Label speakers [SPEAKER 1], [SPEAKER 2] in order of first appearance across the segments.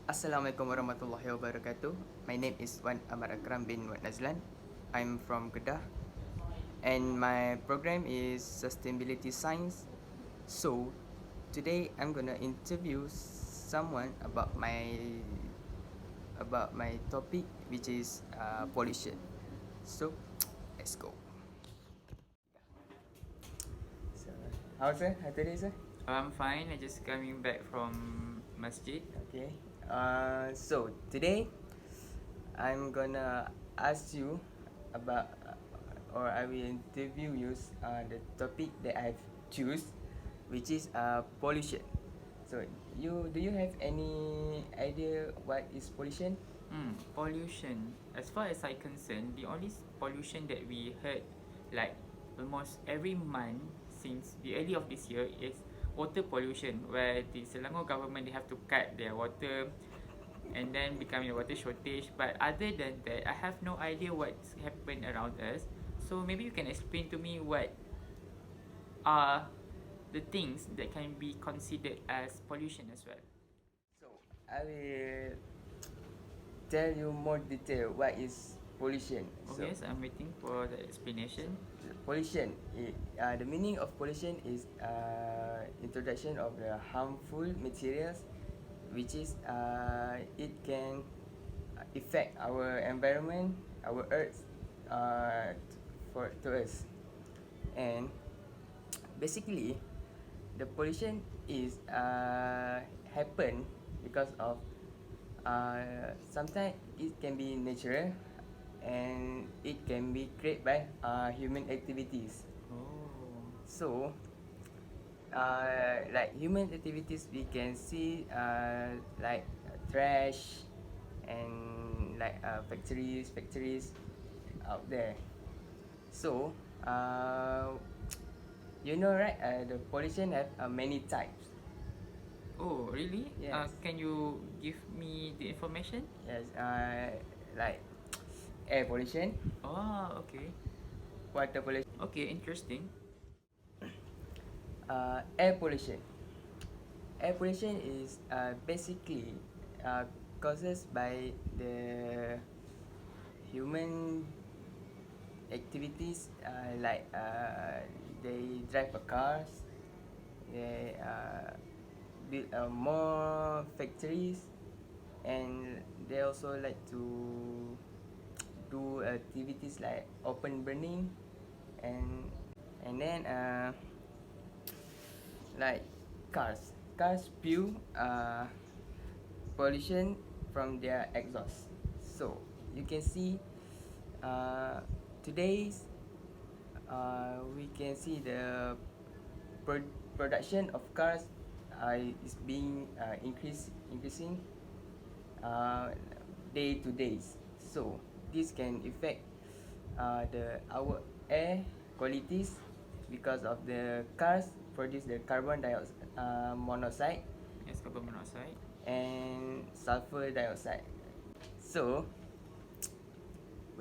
[SPEAKER 1] Assalamualaikum warahmatullahi wabarakatuh. My name is Wan Ahmad Akram bin Wan Nazlan. I'm from Kedah and my program is Sustainability Science. So, today I'm gonna interview someone about my topic, which is pollution. So, let's go. So, how's sir? How today, sir?
[SPEAKER 2] I'm fine. I just coming back from masjid.
[SPEAKER 1] Okay. So today I'm gonna ask you about, or I will interview you the topic that I've choose, which is pollution. So do you have any idea what is pollution?
[SPEAKER 2] Pollution. As far as I concerned, the only pollution that we heard like almost every month since the early of this year is water pollution, where the Selangor government they have to cut their water and then becoming a water shortage. But other than that, I have no idea what's happened around us. So maybe you can explain to me what are the things that can be considered as pollution as well.
[SPEAKER 1] So I will tell you more detail what is pollution.
[SPEAKER 2] Okay, so I'm waiting for the explanation.
[SPEAKER 1] Pollution, the meaning of pollution is introduction of the harmful materials, which is it can affect our environment, our earth, to us, and basically the pollution is happen because of sometimes it can be natural and it can be created by human activities.
[SPEAKER 2] Oh.
[SPEAKER 1] So like human activities we can see like trash and like factories out there. So you know, right, the pollution have many types.
[SPEAKER 2] Oh, really?
[SPEAKER 1] Yes.
[SPEAKER 2] Can you give me the information?
[SPEAKER 1] Yes, like air pollution,
[SPEAKER 2] Oh, okay.
[SPEAKER 1] water pollution,
[SPEAKER 2] Okay, interesting.
[SPEAKER 1] air pollution. Air pollution is basically causes by the human activities, like they drive a cars, they build more factories, and they also like to do activities like open burning, and then like cars spew pollution from their exhaust. So you can see today's we can see the production of cars is being increasing day to days. So this can affect the our air qualities because of the cars produce the carbon dioxide, monoxide,
[SPEAKER 2] Yes, carbon monoxide.
[SPEAKER 1] and sulfur dioxide. So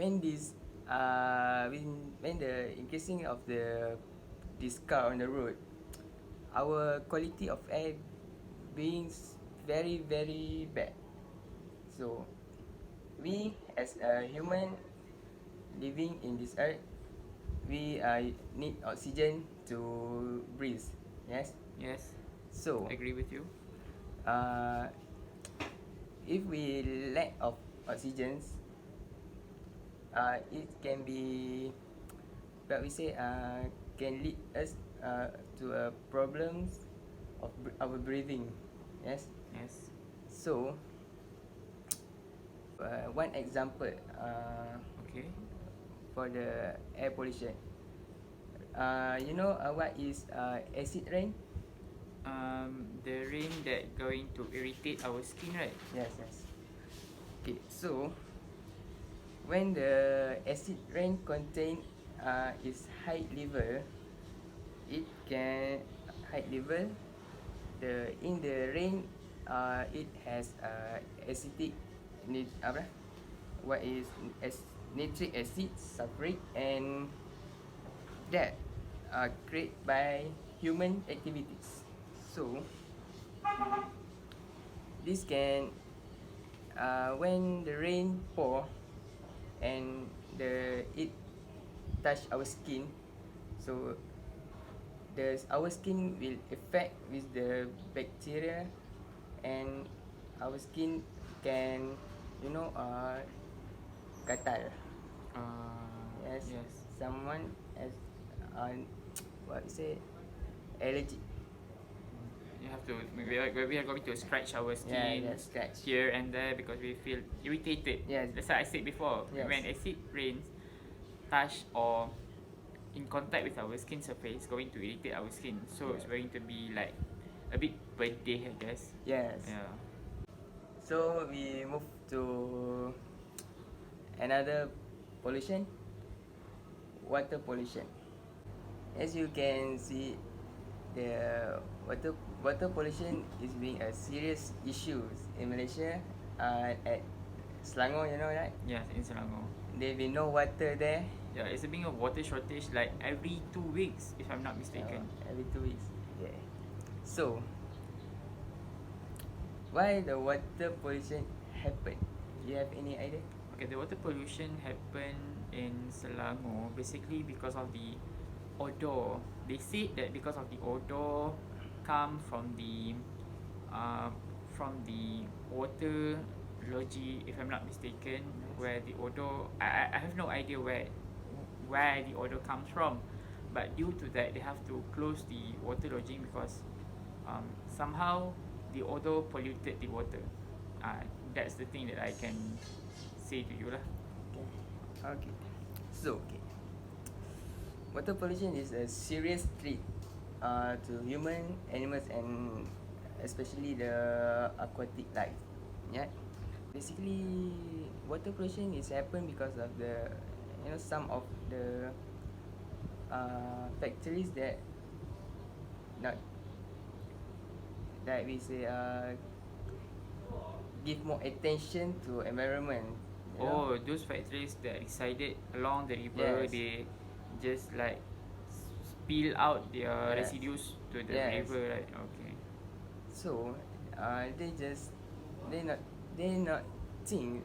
[SPEAKER 1] when this when the increasing of this car on the road, our quality of air being very very bad. So we as a human living in this earth, we need oxygen to breathe. Yes.
[SPEAKER 2] Yes,
[SPEAKER 1] So
[SPEAKER 2] I agree with you.
[SPEAKER 1] uh, if we lack of oxygen, it can be what we say can lead us to problems of our breathing. Yes.
[SPEAKER 2] Yes.
[SPEAKER 1] So one example
[SPEAKER 2] Okay.
[SPEAKER 1] for the air pollution. You know what is acid rain?
[SPEAKER 2] The rain that going to irritate our skin, right?
[SPEAKER 1] Yes, yes. Okay, so when the acid rain contain is high level, it can high level. In the rain, it has acidic apa? What is nitric acid, sulfuric, and that are created by human activities. So this can when the rain pour and it touch our skin, so our skin will affect with the bacteria, and our skin can, you know, gatal. Yes,
[SPEAKER 2] Yes.
[SPEAKER 1] someone has uh, what you say, allergic.
[SPEAKER 2] You have to, we are going to scratch our skin
[SPEAKER 1] Scratch.
[SPEAKER 2] here and there because we feel irritated.
[SPEAKER 1] Yes.
[SPEAKER 2] That's why I said before,
[SPEAKER 1] Yes.
[SPEAKER 2] when acid rains touch or in contact with our skin surface, going to irritate our skin. So it's going to be like a bit pedih, I guess.
[SPEAKER 1] Yes.
[SPEAKER 2] Yeah.
[SPEAKER 1] So we move to another pollution, water pollution. As you can see, the water pollution is being a serious issue in Malaysia. At Selangor, you know, right?
[SPEAKER 2] Yes, in Selangor.
[SPEAKER 1] There be no water there.
[SPEAKER 2] Yeah, it's being a water shortage like every 2 weeks, if I'm not mistaken.
[SPEAKER 1] Every 2 weeks. Yeah. So, why the water pollution happen? Do you have any idea?
[SPEAKER 2] Okay, the water pollution happened in Selangor basically because of the odor. They said that because of the odor come from the water logi, if I'm not mistaken, where the odor, I have no idea where the odor comes from, but due to that they have to close the water lodging because somehow the odor polluted the water. That's the thing that I can say to you lah.
[SPEAKER 1] Okay. So, water pollution is a serious threat to human, animals, and especially the aquatic life. Yeah. Basically, water pollution is happen because of the, you know, some of the factories that not that we say give more attention to environment. You know?
[SPEAKER 2] Oh, those factories that resided along the river,
[SPEAKER 1] Yes.
[SPEAKER 2] they just like spill out their
[SPEAKER 1] Yes.
[SPEAKER 2] residues to the
[SPEAKER 1] Yes.
[SPEAKER 2] river, right? Okay.
[SPEAKER 1] So, they not think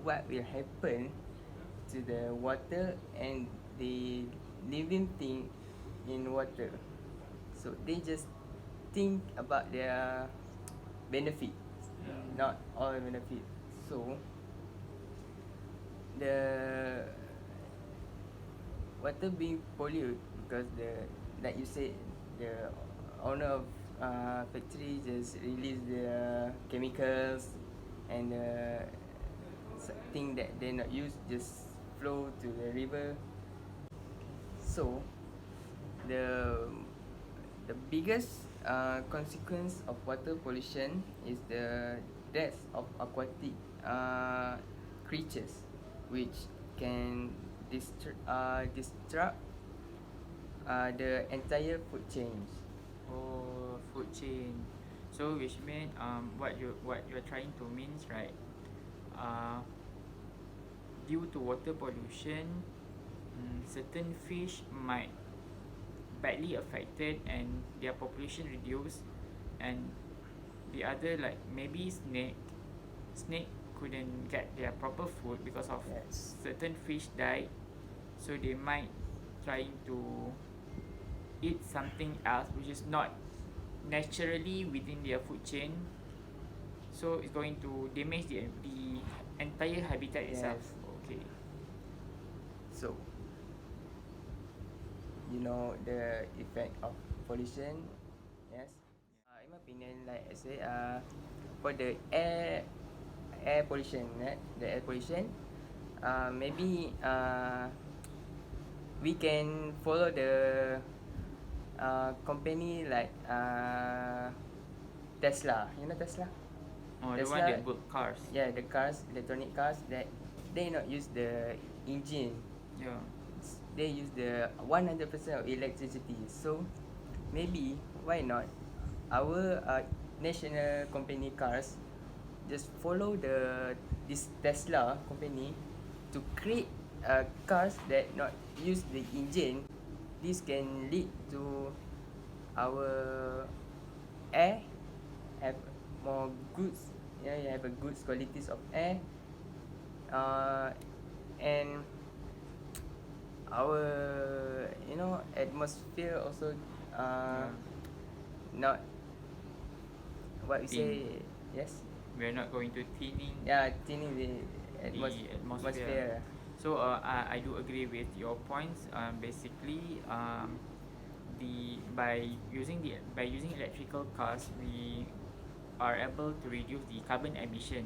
[SPEAKER 1] what will happen to the water and the living thing in water. So they just think about their benefit, not all benefit. So the water being polluted because like you said, the owner of factory just release the chemicals, and thing that they not use just flow to the river. So the biggest consequence of water pollution is the death of aquatic creatures, which can disrupt the entire food chain.
[SPEAKER 2] Oh, food chain. So which mean what you're trying to means, right? Due to water pollution, certain fish might badly affected and their population reduced, and the other, like maybe snake couldn't get their proper food because of
[SPEAKER 1] Yes.
[SPEAKER 2] certain fish died, so they might trying to eat something else which is not naturally within their food chain, so it's going to damage the entire habitat itself.
[SPEAKER 1] Yes.
[SPEAKER 2] Okay.
[SPEAKER 1] So, you know the effect of pollution. Yes. In my opinion, like I say, for the air pollution, right? The air pollution, maybe we can follow the company like Tesla. You know Tesla?
[SPEAKER 2] Oh, the one
[SPEAKER 1] Tesla-
[SPEAKER 2] that built cars.
[SPEAKER 1] Yeah, the cars, electronic cars, that they not use the engine.
[SPEAKER 2] Yeah.
[SPEAKER 1] They use the 100% of electricity. So maybe why not our national company cars just follow this Tesla company to create cars that not use the engine. This can lead to our air have more goods, you have a good qualities of air, and our atmosphere also
[SPEAKER 2] Yeah.
[SPEAKER 1] not what we
[SPEAKER 2] Thin.
[SPEAKER 1] say. Yes.
[SPEAKER 2] We're not going to thinning
[SPEAKER 1] Yeah, thinning the
[SPEAKER 2] the atmosphere.
[SPEAKER 1] atmosphere.
[SPEAKER 2] So I do agree with your points. Basically, by using electrical cars, we are able to reduce the carbon emission.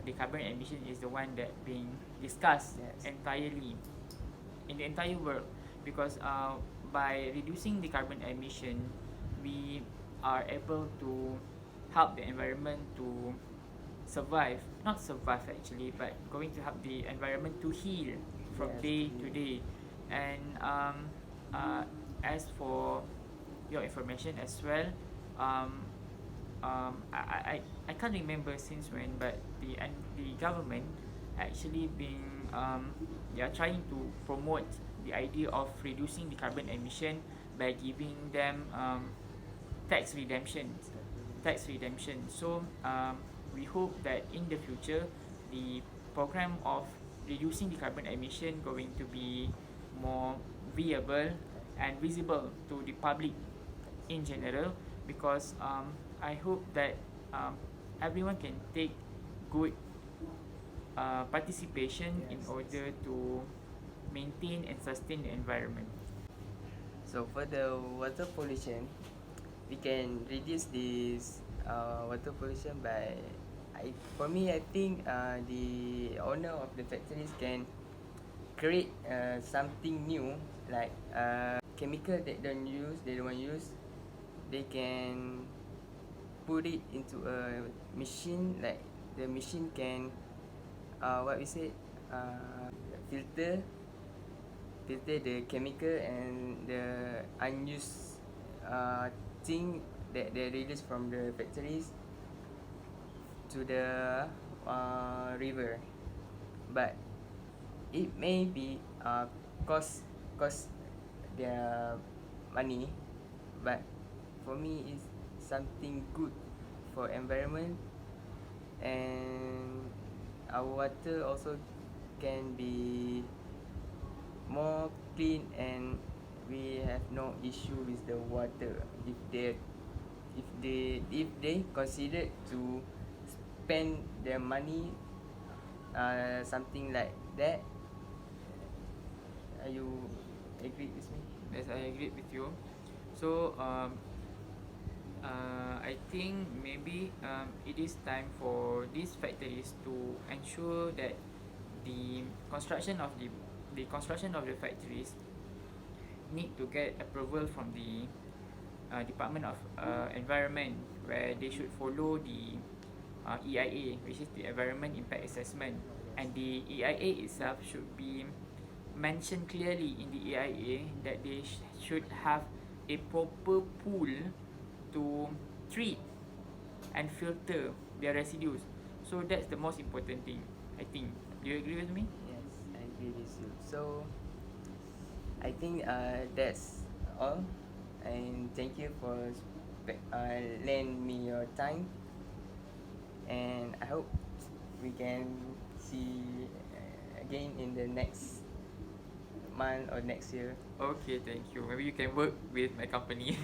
[SPEAKER 2] The carbon emission is the one that being discussed
[SPEAKER 1] Yes.
[SPEAKER 2] entirely in the entire world, because by reducing the carbon emission, we are able to help the environment to survive, not survive actually, but going to help the environment to heal from
[SPEAKER 1] Yes,
[SPEAKER 2] day
[SPEAKER 1] to
[SPEAKER 2] to
[SPEAKER 1] heal.
[SPEAKER 2] day. And uh, as for your information as well, um, I can't remember since when, but the government actually been they are trying to promote the idea of reducing the carbon emission by giving them tax redemption. So we hope that in the future the program of reducing the carbon emission going to be more viable and visible to the public in general, because I hope that um, everyone can take good participation in
[SPEAKER 1] Yes.
[SPEAKER 2] order to maintain and sustain the environment.
[SPEAKER 1] So for the water pollution, we can reduce this water pollution by, for me, I think the owner of the factories can create something new, like chemical that they don't use. They can put it into a machine, like the machine can what we say filter the chemical and the unused thing that they release from the factories to the river. But it may be cost their money, but for me it's something good for environment, and our water also can be more clean, and we have no issue with the water if they consider to spend their money something like that. Are you agree with me?
[SPEAKER 2] Yes, I agree with you. So I think maybe it is time for these factories to ensure that the construction of the factories need to get approval from the Department of Environment, where they should follow the EIA, which is the Environment Impact Assessment, and the EIA itself should be mentioned clearly in the EIA that they should have a proper pool to treat and filter their residues. So that's the most important thing, I think. Do you agree with me?
[SPEAKER 1] Yes, I agree with you. So I think that's all, and thank you for lend me your time, and I hope we can see again in the next month or next year.
[SPEAKER 2] Okay, thank you. Maybe you can work with my company.